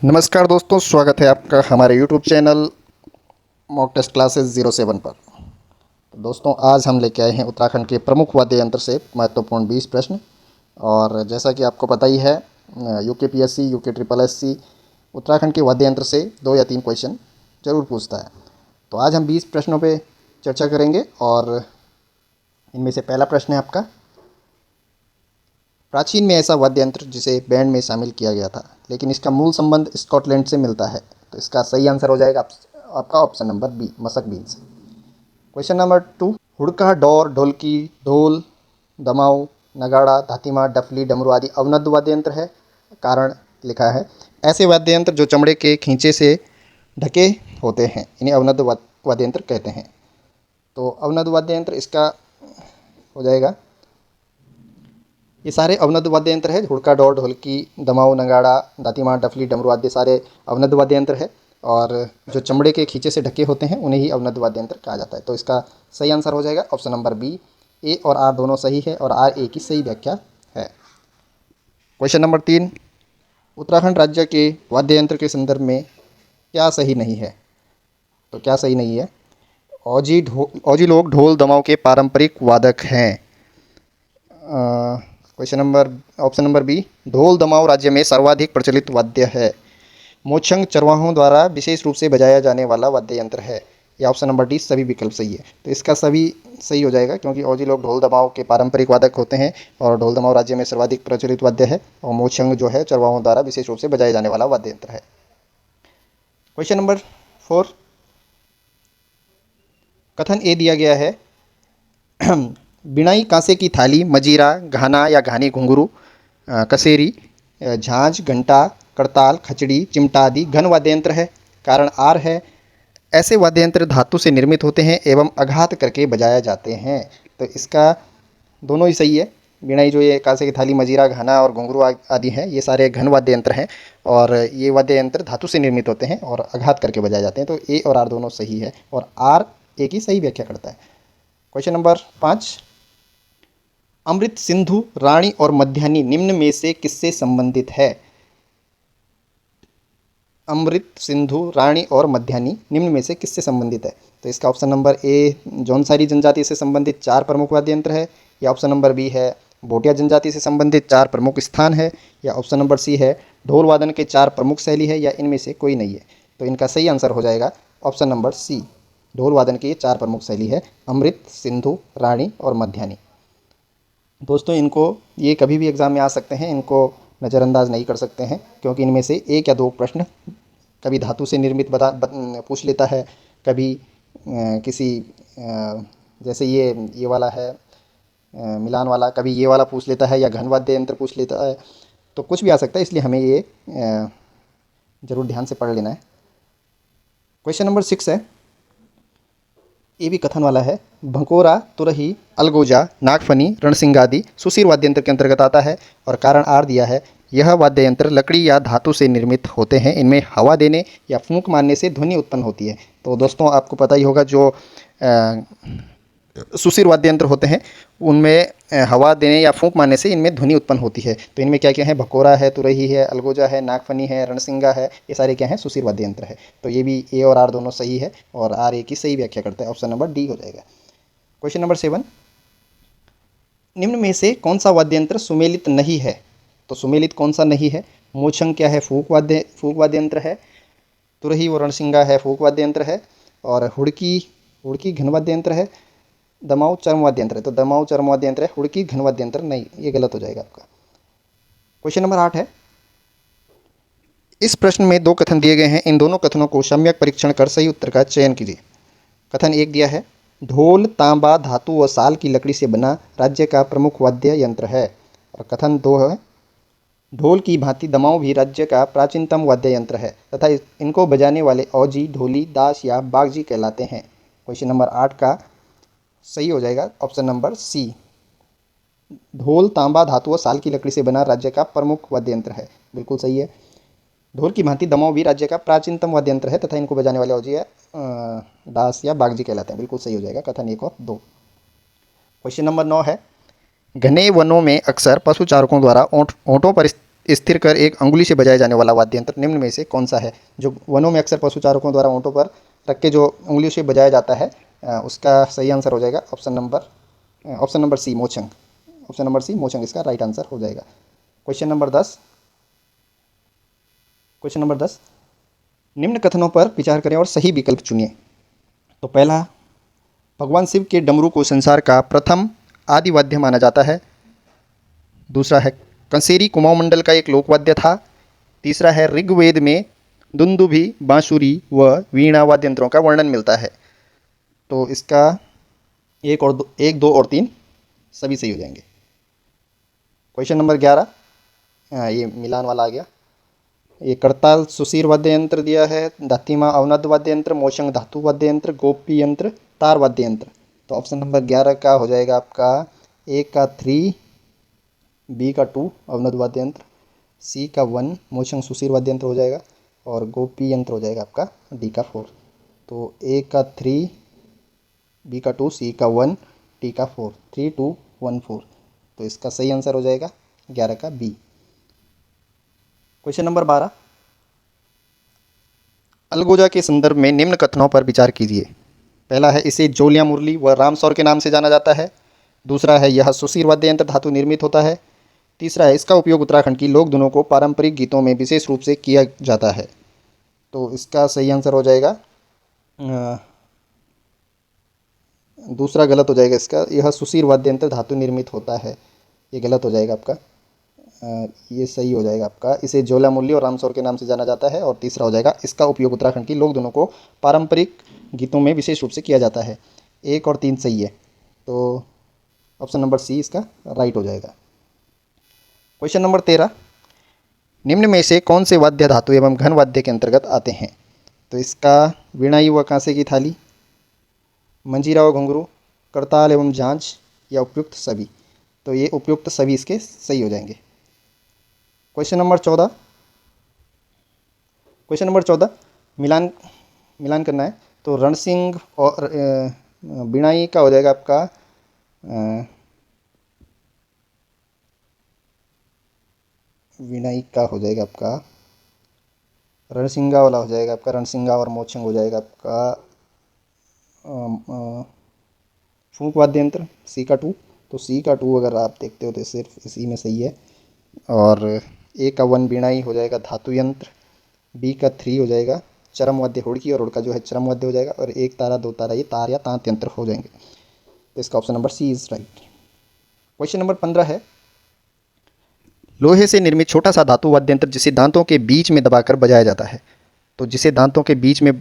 नमस्कार दोस्तों, स्वागत है आपका हमारे YouTube channel mock test classes 07 पर। तो दोस्तों, आज हम लेके आए हैं उत्तराखंड के प्रमुख वाद्य यंत्र से महत्वपूर्ण 20 प्रश्न। और जैसा कि आपको पता ही है, UKPSC, UK SSC उत्तराखंड के वाद्य यंत्र से 2 या 3 क्वेश्चन जरूर पूछता है। तो आज हम 20 प्रश्नों पे चर्चा करेंगे और इनमें से पहला प्रश्न है आपका, प्राचीन में ऐसा वाद्य यंत्र जिसे बैंड में शामिल किया गया था लेकिन इसका मूल संबंध स्कॉटलैंड से मिलता है। तो इसका सही आंसर हो जाएगा आपका ऑप्शन नंबर बी, मसक बीन से। क्वेश्चन नंबर 2, हुड़का, डोर, ढोलकी, ढोल, दमाऊ, नगाड़ा, धातीमा, डफली, डमरू आदि अवनद वाद्य यंत्र है। कारण लिखा है, ऐसे वाद्य यंत्र जो चमड़े के खींचे से ढके होते हैं इन्हें अवनद वाद्य यंत्र कहते हैं। तो अवनद वाद्य यंत्र इसका हो जाएगा, ये सारे अवनद वाद्य यंत्र है। हुड़का, डोर, ढोलकी, दमाऊ, नगाड़ा, दातीमार, डफली, डमरू आदि सारे अवनद वाद्य यंत्र है और जो चमड़े के खींचे से ढके होते हैं उन्हें ही अवनद वाद्य यंत्र कहा जाता है। तो इसका सही आंसर हो जाएगा ऑप्शन नंबर बी। ए और आर दोनों सही है और आर ए की सही व्याख्या है। क्वेश्चन नंबर 3, उत्तराखंड राज्य के वाद्य यंत्र के संदर्भ में क्या सही नहीं है? तो क्या सही नहीं है? औजी लोग ढोल दमाऊ के पारंपरिक वादक हैं। ऑप्शन नंबर बी, ढोल दमाऊ राज्य में सर्वाधिक प्रचलित वाद्य है। मोचंग चरवाहों द्वारा विशेष रूप से बजाया जाने वाला वाद्य यंत्र है। या ऑप्शन नंबर डी, सभी विकल्प सही है। तो इसका सभी सही हो जाएगा क्योंकि औजी लोग ढोल दमाऊ के पारंपरिक वादक होते हैं और ढोल दमाऊ राज्य में सर्वाधिक प्रचलित वाद्य है और मोचंग जो है चरवाहों द्वारा विशेष रूप से बजाया जाने वाला वाद्य यंत्र है। क्वेश्चन नंबर 4, कथन ए दिया गया है, बिनाई कांसे की थाली, मजीरा, घाना या घानी, घुंघरू, कसेरी, झांझ, घंटा, करताल, खचड़ी, चिमटा आदि घन वाद्य यंत्र है। कारण आर है, ऐसे वाद्य यंत्र धातु से निर्मित होते हैं एवं आघात करके बजाया जाते हैं। तो इसका दोनों ही सही है। बिनाई जो ये कांसे की थाली, मजीरा, घाना और घुंघरू आदि हैं, ये सारे घन वाद्य यंत्र हैं और ये वाद्य यंत्र धातु से निर्मित होते हैं और आघात करके बजाए जाते हैं। तो ए और आर दोनों सही है और आर ए की सही व्याख्या करता है। क्वेश्चन नंबर 5, अमृत, सिंधु, रानी और मध्यान्ही निम्न में से किससे संबंधित है? अमृत, सिंधु, रानी और मध्यान्ही निम्न में से किससे संबंधित है? तो इसका ऑप्शन नंबर ए, जौनसारी जनजाति से संबंधित 4 प्रमुख वाद्य यंत्र है। या ऑप्शन नंबर बी है, भोटिया जनजाति से संबंधित 4 प्रमुख स्थान है। या ऑप्शन नंबर सी है, ढोल वादन के 4 प्रमुख शैली है। या इनमें से कोई नहीं है। तो इनका सही आंसर हो जाएगा ऑप्शन नंबर सी, ढोल वादन की ये 4 प्रमुख शैली है, अमृत, सिंधु, रानी और मध्यान्ही। दोस्तों, इनको ये कभी भी एग्ज़ाम में आ सकते हैं, इनको नज़रअंदाज नहीं कर सकते हैं क्योंकि इनमें से 1 या 2 प्रश्न कभी धातु से निर्मित पूछ लेता है, कभी किसी जैसे ये वाला है मिलान वाला, कभी ये वाला पूछ लेता है या घन वाद्य यंत्र पूछ लेता है। तो कुछ भी आ सकता है, इसलिए हमें ये ज़रूर ध्यान से पढ़ लेना है। क्वेश्चन नंबर 6 है, ये भी कथन वाला है, भंकोरा, तुरही, अलगोजा, नागफनी, रणसिंग आदि सुशीर वाद्य यंत्र के अंतर्गत आता है और कारण आर दिया है, यह वाद्य यंत्र लकड़ी या धातु से निर्मित होते हैं, इनमें हवा देने या फूंक मारने से ध्वनि उत्पन्न होती है। तो दोस्तों, आपको पता ही होगा जो सुशीर वाद्य यंत्र होते हैं उनमें हवा देने या फूंक मारने से इनमें ध्वनि उत्पन्न होती है। तो इनमें क्या क्या है, भकोरा है, तुरही है, अलगोजा है, नागफनी है, रणसिंगा है, ये सारे क्या हैं, सुशीर वाद्य यंत्र है। तो ये भी ए और आर दोनों सही है और आर ए की सही व्याख्या करता है, ऑप्शन नंबर डी हो जाएगा। क्वेश्चन नंबर 7, निम्न में से कौन सा वाद्य यंत्र सुमेलित नहीं है? तो सुमेलित कौन सा नहीं है? मोचंग क्या है, फूंक वाद्य यंत्र है। तुरही और रणसिंगा है, फूंक वाद्य यंत्र है। और हुड़की घन वाद्य यंत्र है। दमाऊ चर्म वाद्य यंत्र है। तो दमाऊ चर्म वाद्य यंत्र है, हुड़की घन वाद्य यंत्र नहीं, ये गलत हो जाएगा आपका। क्वेश्चन नंबर 8 है, इस प्रश्न में 2 कथन दिए गए हैं, इन दोनों कथनों को सम्यक परीक्षण कर सही उत्तर का चयन कीजिए। कथन 1 दिया है, ढोल तांबा धातु व साल की लकड़ी से बना राज्य का प्रमुख वाद्य यंत्र है। और कथन 2 है, ढोल की भांति दमाऊ भी राज्य का प्राचीनतम वाद्य यंत्र है तथा इनको बजाने वाले औजी, ढोली, दास या बागजी कहलाते हैं। क्वेश्चन नंबर 8 का सही हो जाएगा ऑप्शन नंबर सी, ढोल तांबा धातु व साल की लकड़ी से बना राज्य का प्रमुख वाद्य यंत्र है, बिल्कुल सही है। ढोल की भांति दमाऊ भी राज्य का प्राचीनतम वाद्य यंत्र है तथा इनको बजाने वाले औजी दास या बागजी कहलाते हैं, बिल्कुल सही हो जाएगा कथन 1 और 2। क्वेश्चन नंबर 9 है, घने वनों में अक्सर पशु चारकों द्वारा ऊँटों पर स्थिर कर एक अंगुली से बजाया जाने वाला वाद्य यंत्र निम्न में से कौन सा है? जो वनों में अक्सर पशुचारकों द्वारा ऊँटों पर रख के जो उंगलियों से बजाया जाता है, उसका सही आंसर हो जाएगा ऑप्शन नंबर सी मोचंग। ऑप्शन नंबर सी मोचंग इसका राइट आंसर हो जाएगा। Question number 10। क्वेश्चन नंबर 10, निम्न कथनों पर विचार करें और सही विकल्प चुनिए। तो पहला, भगवान शिव के डमरू को संसार का प्रथम आदि वाद्य माना जाता है। दूसरा है, कंसेरी कुमाऊं मंडल का एक लोकवाद्य था। तीसरा है, ऋग्वेद में दुंदुभि, बांसुरी व वीणा वाद्य यंत्रों का वर्णन मिलता है। तो इसका एक, दो और तीन सभी सही हो जाएंगे। क्वेश्चन नंबर 11, ये मिलान वाला आ गया। ये करताल सुशीर वाद्य यंत्र दिया है, दातिमा अवनद वाद्य यंत्र, मोशंग धातु वाद्य यंत्र, गोपी यंत्र, तार वाद्य यंत्र। तो ऑप्शन नंबर 11 का हो जाएगा आपका ए का 3, बी का 2 अवनद वाद्य यंत्र, सी का 1 मोशंग सुशीर वाद्य यंत्र हो जाएगा, और गोपी यंत्र हो जाएगा आपका डी का 4। तो ए का 3, बी का 2, सी का 1, डी का 4, 3 2 1 4। तो इसका सही आंसर हो जाएगा 11 का बी। क्वेश्चन नंबर 12, अलगोजा के संदर्भ में निम्न कथनों पर विचार कीजिए। पहला है, इसे जोलिया मुरली व रामसौर के नाम से जाना जाता है। दूसरा है, यह सुशीर वाद्य यंत्र धातु निर्मित होता है। तीसरा है, इसका उपयोग उत्तराखंड की लोक धुनों को पारंपरिक गीतों में विशेष रूप से किया जाता है। तो इसका सही आंसर हो जाएगा दूसरा गलत हो जाएगा इसका, यह सुशीर वाद्य यंत्र धातु निर्मित होता है, ये गलत हो जाएगा आपका। ये सही हो जाएगा आपका, इसे जोला मुरली और रामसौर के नाम से जाना जाता है। और तीसरा हो जाएगा, इसका उपयोग उत्तराखंड की लोक धुनों को पारंपरिक गीतों में विशेष रूप से किया जाता है। 1 और 3 सही है, तो ऑप्शन नंबर सी इसका राइट हो जाएगा। क्वेश्चन नंबर 13, निम्न में से कौन से वाद्य धातु एवं घन वाद्य के अंतर्गत आते हैं? तो इसका वीणाई व कांसे की थाली, मंजीरा व घुंघरू, करताल एवं झांझ, या उपयुक्त सभी। तो ये उपयुक्त सभी इसके सही हो जाएंगे। क्वेश्चन नंबर 14, मिलान मिलान करना है। तो रणसिंह और बिनाई का हो जाएगा आपका विनाई का हो जाएगा आपका रणसिंगा वाला हो जाएगा आपका, रणसिंगा और मोचंग हो जाएगा आपका फूंक वाद्य यंत्र, सी का 2। तो सी का 2 अगर आप देखते हो तो सिर्फ इसी में सही है। और ए का 1 बीणाई हो जाएगा धातु यंत्र, बी का 3 हो जाएगा चरम वाद्य हुड़की, और हुड़का जो है चरम वाद्य हो जाएगा, और 1 तारा 2 तारा ये तार या तांत यंत्र हो जाएंगे। तो इसका option number C is right. Question number 15 है, लोहे से निर्मित छोटा सा धातु वाद्य यंत्र जिसे दांतों के बीच में दबाकर बजाया जाता है। तो जिसे दांतों के बीच में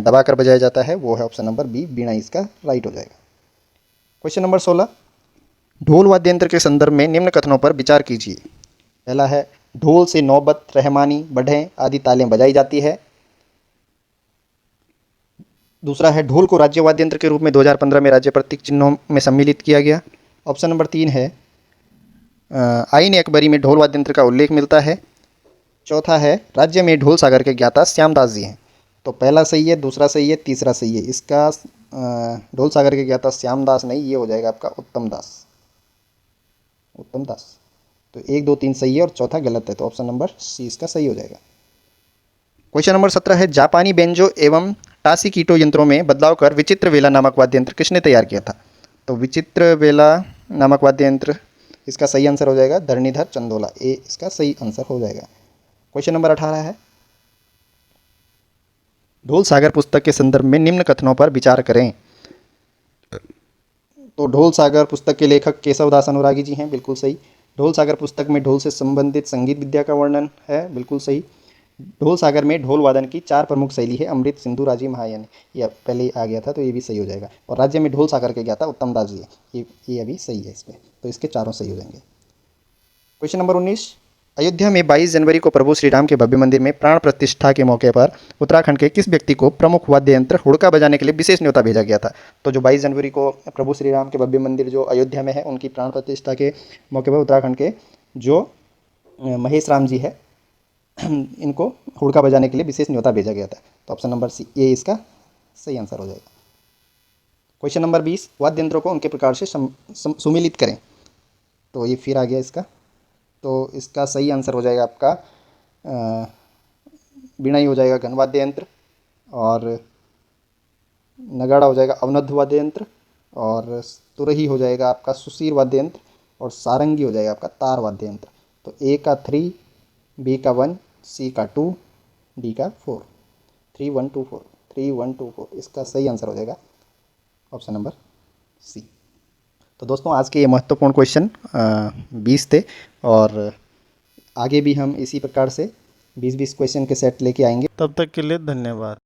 दबाकर बजाया जाता है वो है ऑप्शन नंबर बी बीणा, इसका राइट हो जाएगा। क्वेश्चन नंबर 16, ढोल वाद्य यंत्र के संदर्भ में निम्न कथनों पर विचार कीजिए। पहला है, ढोल से नौबत, रहमानी, बढ़े आदि तालें बजाई जाती है। दूसरा है, ढोल को राज्य वाद्य यंत्र के रूप में 2015 में राज्य प्रतीक चिन्हों में सम्मिलित किया गया। ऑप्शन नंबर 3 है, आईन अकबरी में ढोल वाद्य यंत्र का उल्लेख मिलता है। चौथा है, राज्य में ढोल सागर के ज्ञाता श्यामदास जी हैं। तो पहला सही है, दूसरा सही है, तीसरा सही है। इसका ढोल सागर के ज्ञाता श्यामदास नहीं, ये हो जाएगा आपका उत्तम दास। तो 1 2 3 सही है और चौथा गलत है, तो ऑप्शन नंबर सी इसका सही हो जाएगा। क्वेश्चन नंबर 17 है, जापानी बेंजो एवं टासीकीटो यंत्रों में बदलाव कर विचित्र वेला नामक वाद्य यंत्र किसने तैयार किया था? तो विचित्र वेला नामक वाद्य यंत्र, इसका सही आंसर हो जाएगा धरणीधर चंदोला, ए इसका सही आंसर हो जाएगा। क्वेश्चन नंबर 18 है, ढोल सागर पुस्तक के संदर्भ में निम्न कथनों पर विचार करें। तो ढोल सागर पुस्तक के लेखक केशवदास अनुरागी जी हैं, बिल्कुल सही। ढोल सागर पुस्तक में ढोल से संबंधित संगीत विद्या का वर्णन है, बिल्कुल सही। ढोल सागर में ढोल वादन की 4 प्रमुख शैली है, अमृत, सिंधु, राजी, महायानी। ये पहले आ गया था तो ये भी सही हो जाएगा। और राज्य में ढोल सागर के ज्ञाता उत्तम दास जी है, ये अभी सही है इसमें, तो इसके चारों सही हो जाएंगे। क्वेश्चन नंबर 19, अयोध्या में 22 जनवरी को प्रभु श्री राम के भव्य मंदिर में प्राण प्रतिष्ठा के मौके पर उत्तराखंड के किस व्यक्ति को प्रमुख वाद्य यंत्र हुड़का बजाने के लिए विशेष न्योता भेजा गया था? तो जो 22 जनवरी को प्रभु श्री राम के भव्य मंदिर जो अयोध्या में है, उनकी प्राण प्रतिष्ठा के मौके पर उत्तराखंड के जो महेश राम जी है, इनको हुड़का बजाने के लिए विशेष न्योता भेजा गया था। तो ऑप्शन नंबर सी, ये इसका सही आंसर हो जाएगा। क्वेश्चन नंबर 20, वाद्य यंत्रों को उनके प्रकार से सुमिलित करें। तो ये फिर आ गया इसका तो इसका सही आंसर हो जाएगा आपका वीणा ही हो जाएगा घन वाद्य यंत्र, और नगाड़ा हो जाएगा अवनद्ध वाद्य यंत्र, और तुरही हो जाएगा आपका सुसीर वाद्य यंत्र, और सारंगी हो जाएगा आपका तार वाद्य यंत्र। तो ए का 3, बी का 1, सी का 2, डी का 4। 3 1 2 4, 3 1 2 4, इसका सही आंसर हो जाएगा ऑप्शन नंबर सी। तो दोस्तों आज के ये महत्वपूर्ण क्वेश्चन 20 थे, और आगे भी हम इसी प्रकार से 20-20 क्वेश्चन के सेट लेके आएंगे। तब तक के लिए धन्यवाद।